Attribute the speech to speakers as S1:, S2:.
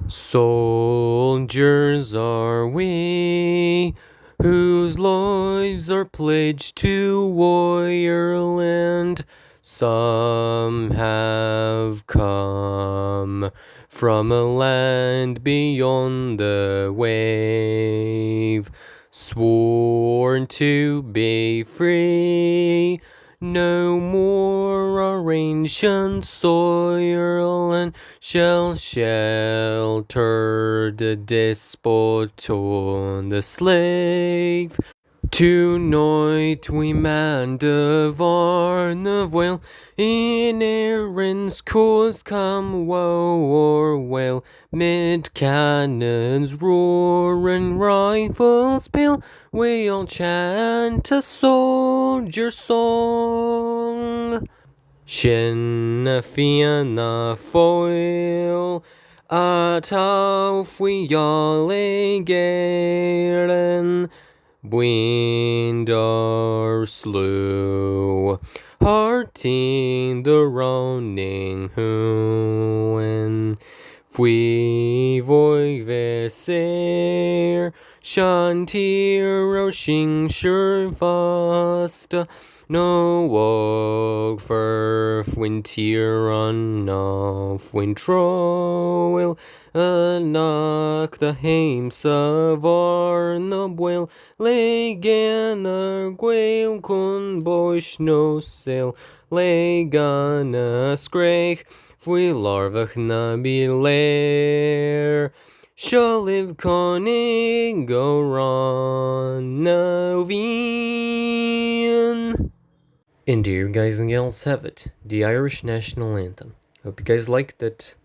S1: Soldiers are we, whose lives are pledged to Ireland. Some have come from a land beyond the wave, sworn to be free. No more our ancient soil and shall shelter the despot or the slave. Tonight we man the Varnavale, in Erin's cause come woe or wail, mid cannons roar and rifles peal, we all chant a soldier song. Shinna fianna foil, at auf we all garen, wind our slew, hearting the rounding hoen. Fui voi verser, shantir o shing sure vasta, no wog furf win tier on off win troil, knock the hames of Arnabwell, lay ganner gwail kun boish no sail, lay gana scrake, fwy larvach na be lair. Shall live conning go ron no veen. And here you guys and gals have it, the Irish national anthem. Hope you guys liked it.